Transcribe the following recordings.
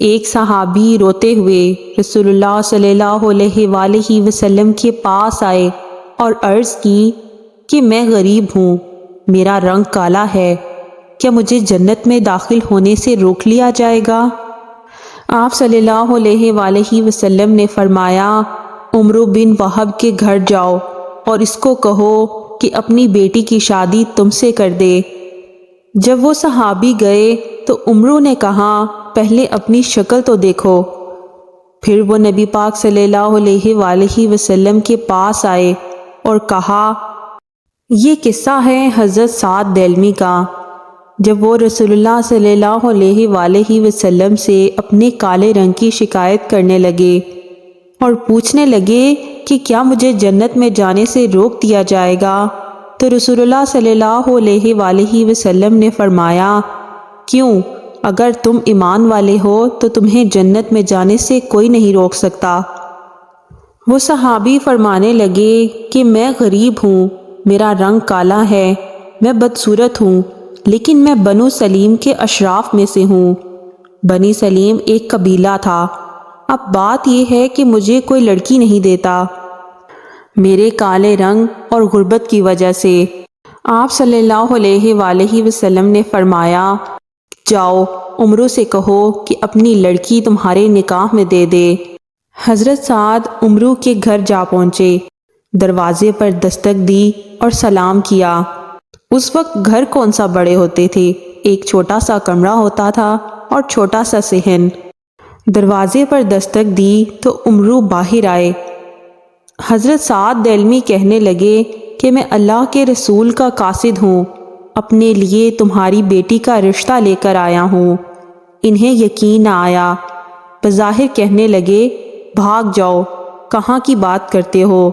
ایک صحابی روتے ہوئے رسول اللہ صلی اللہ علیہ وآلہ وسلم کے پاس آئے اور عرض کی کہ میں غریب ہوں، میرا رنگ کالا ہے، کیا مجھے جنت میں داخل ہونے سے روک لیا جائے گا؟ آپ صلی اللہ علیہ وآلہ وسلم نے فرمایا، عمرو بن وہب کے گھر جاؤ اور اس کو کہو کہ اپنی بیٹی کی شادی تم سے کر دے۔ جب وہ صحابی گئے تو عمرو نے کہا، پہلے اپنی شکل تو دیکھو۔ پھر وہ نبی پاک صلی اللہ علیہ وآلہ وسلم کے پاس آئے اور کہا، یہ قصہ ہے حضرت سعد دہلمی کا۔ جب وہ رسول اللہ صلی اللہ علیہ وآلہ وسلم سے اپنے کالے رنگ کی شکایت کرنے لگے اور پوچھنے لگے کہ کیا مجھے جنت میں جانے سے روک دیا جائے گا، تو رسول اللہ صلی اللہ علیہ وآلہ وسلم نے فرمایا، کیوں؟ اگر تم ایمان والے ہو تو تمہیں جنت میں جانے سے کوئی نہیں روک سکتا۔ وہ صحابی فرمانے لگے کہ میں غریب ہوں، میرا رنگ کالا ہے، میں بدصورت ہوں، لیکن میں بنو سلیم کے اشراف میں سے ہوں۔ بنی سلیم ایک قبیلہ تھا۔ اب بات یہ ہے کہ مجھے کوئی لڑکی نہیں دیتا، میرے کالے رنگ اور غربت کی وجہ سے۔ آپ صلی اللہ علیہ وآلہ وسلم نے فرمایا، جاؤ عمرو سے کہو کہ اپنی لڑکی تمہارے نکاح میں دے دے۔ حضرت سعد عمرو کے گھر جا پہنچے، دروازے پر دستک دی اور سلام کیا۔ اس وقت گھر کون سا بڑے ہوتے تھے، ایک چھوٹا سا کمرہ ہوتا تھا اور چھوٹا سا صحن۔ دروازے پر دستک دی تو عمرو باہر آئے۔ حضرت سعد دہلمی کہنے لگے کہ میں اللہ کے رسول کا قاصد ہوں، اپنے لیے تمہاری بیٹی کا رشتہ لے کر آیا ہوں۔ انہیں یقین نہ آیا، بظاہر کہنے لگے، بھاگ جاؤ، کہاں کی بات کرتے ہو؟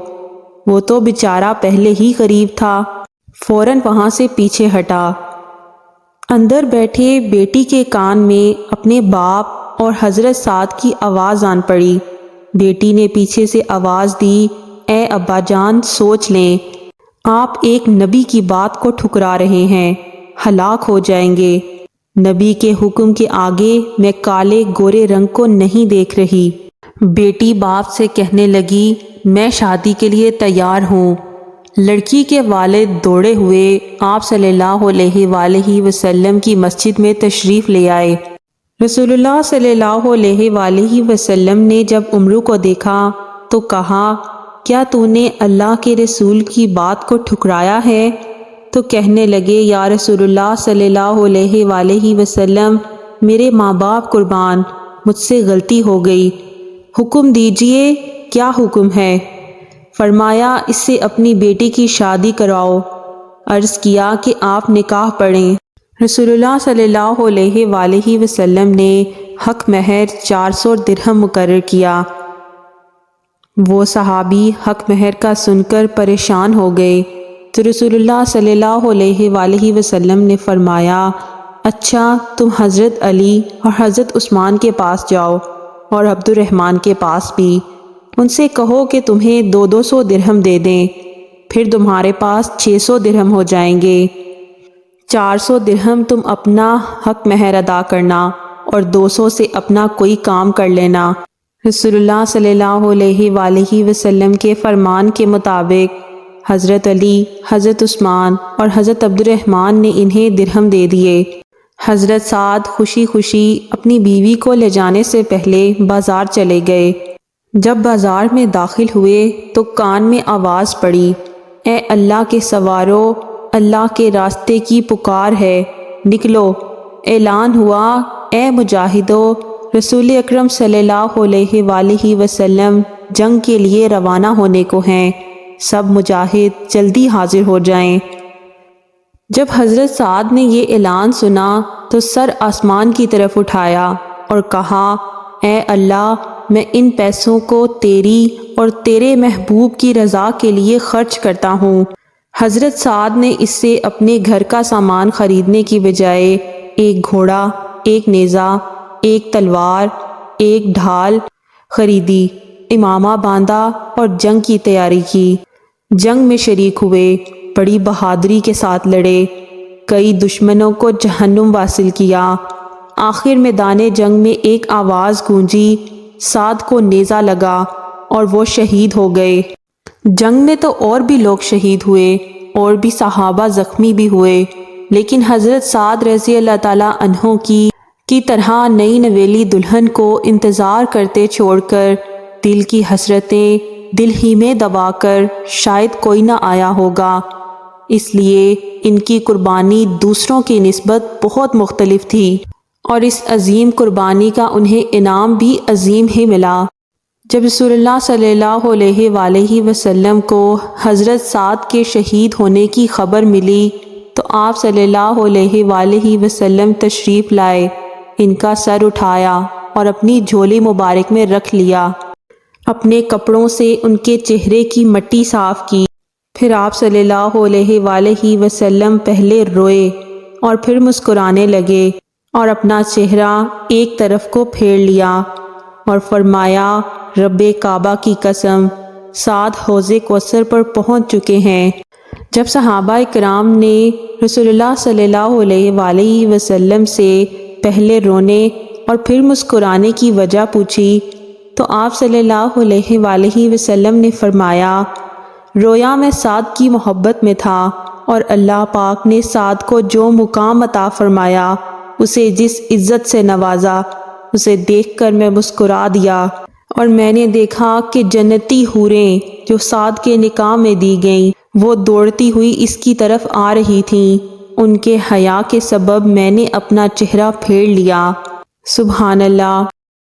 وہ تو بیچارہ پہلے ہی غریب تھا، فوراً وہاں سے پیچھے ہٹا۔ اندر بیٹھے بیٹی کے کان میں اپنے باپ اور حضرت سعد کی آواز آن پڑی۔ بیٹی نے پیچھے سے آواز دی، اے ابا جان، سوچ لیں، آپ ایک نبی کی بات کو ٹھکرا رہے ہیں، ہلاک ہو جائیں گے۔ نبی کے حکم کے آگے میں کالے گورے رنگ کو نہیں دیکھ رہی۔ بیٹی باپ سے کہنے لگی، میں شادی کے لیے تیار ہوں۔ لڑکی کے والد دوڑے ہوئے آپ صلی اللہ علیہ وآلہ وسلم کی مسجد میں تشریف لے آئے۔ رسول اللہ صلی اللہ علیہ وآلہ وسلم نے جب عمرو کو دیکھا تو کہا، کیا تو نے اللہ کے رسول کی بات کو ٹھکرایا ہے؟ تو کہنے لگے، یا رسول اللہ صلی اللہ علیہ وآلہ وسلم، میرے ماں باپ قربان، مجھ سے غلطی ہو گئی، حکم دیجئے، کیا حکم ہے؟ فرمایا، اس سے اپنی بیٹی کی شادی کراؤ۔ عرض کیا کہ آپ نکاح پڑھیں۔ رسول اللہ صلی اللہ علیہ وآلہ وسلم نے حق مہر 400 درہم مقرر کیا۔ وہ صحابی حق مہر کا سن کر پریشان ہو گئے تو رسول اللہ صلی اللہ علیہ وآلہ وسلم نے فرمایا، اچھا تم حضرت علی اور حضرت عثمان کے پاس جاؤ اور عبد الرحمن کے پاس بھی، ان سے کہو کہ تمہیں 200 درہم دے دیں، پھر تمہارے پاس 600 درہم ہو جائیں گے۔ 400 درہم تم اپنا حق مہر ادا کرنا اور 200 سے اپنا کوئی کام کر لینا۔ رسول اللہ صلی اللہ علیہ وآلہ وسلم کے فرمان کے مطابق حضرت علی، حضرت عثمان اور حضرت عبد الرحمن نے انہیں درہم دے دیے۔ حضرت سعد خوشی خوشی اپنی بیوی کو لے جانے سے پہلے بازار چلے گئے۔ جب بازار میں داخل ہوئے تو کان میں آواز پڑی، اے اللہ کے سوارو، اللہ کے راستے کی پکار ہے، نکلو۔ اعلان ہوا، اے مجاہدو، رسول اکرم صلی اللہ علیہ وآلہ وسلم جنگ کے لیے روانہ ہونے کو ہیں، سب مجاہد جلدی حاضر ہو جائیں۔ جب حضرت سعد نے یہ اعلان سنا تو سر آسمان کی طرف اٹھایا اور کہا، اے اللہ، میں ان پیسوں کو تیری اور تیرے محبوب کی رضا کے لیے خرچ کرتا ہوں۔ حضرت سعد نے اس سے اپنے گھر کا سامان خریدنے کی بجائے ایک گھوڑا، ایک نیزہ، ایک تلوار، ایک ڈھال خریدی، امامہ باندھا اور جنگ کی تیاری کی۔ جنگ میں شریک ہوئے، بڑی بہادری کے ساتھ لڑے، کئی دشمنوں کو جہنم واصل کیا۔ آخر میدان جنگ میں ایک آواز گونجی، سعد کو نیزہ لگا اور وہ شہید ہو گئے۔ جنگ میں تو اور بھی لوگ شہید ہوئے اور بھی صحابہ زخمی بھی ہوئے، لیکن حضرت سعد رضی اللہ تعالیٰ عنہ کی طرح نئی نویلی دلہن کو انتظار کرتے چھوڑ کر دل کی حسرتیں دل ہی میں دبا کر شاید کوئی نہ آیا ہوگا، اس لیے ان کی قربانی دوسروں کی نسبت بہت مختلف تھی اور اس عظیم قربانی کا انہیں انعام بھی عظیم ہی ملا۔ جب رسول اللہ صلی اللہ علیہ وآلہ وسلم کو حضرت سعد کے شہید ہونے کی خبر ملی تو آپ صلی اللہ علیہ وآلہ وسلم تشریف لائے، ان کا سر اٹھایا اور اپنی جھولی مبارک میں رکھ لیا، اپنے کپڑوں سے ان کے چہرے کی مٹی صاف کی، پھر آپ صلی اللہ علیہ وآلہ وسلم پہلے روئے اور پھر مسکرانے لگے اور اپنا چہرہ ایک طرف کو پھیر لیا اور فرمایا، رب کعبہ کی قسم، سعد حوض کوثر پر پہنچ چکے ہیں۔ جب صحابہ کرام نے رسول اللہ صلی اللہ علیہ وآلہ وسلم سے پہلے رونے اور پھر مسکرانے کی وجہ پوچھی تو آپ صلی اللہ علیہ وآلہ وسلم نے فرمایا، رویا میں سعد کی محبت میں تھا اور اللہ پاک نے سعد کو جو مقام عطا فرمایا، اسے جس عزت سے نوازا، اسے دیکھ کر میں مسکرا دیا اور میں نے دیکھا کہ جنتی حوریں جو سعد کے نکاح میں دی گئیں وہ دوڑتی ہوئی اس کی طرف آ رہی تھیں، ان کے حیا کے سبب میں نے اپنا چہرہ پھیر لیا۔ سبحان اللہ۔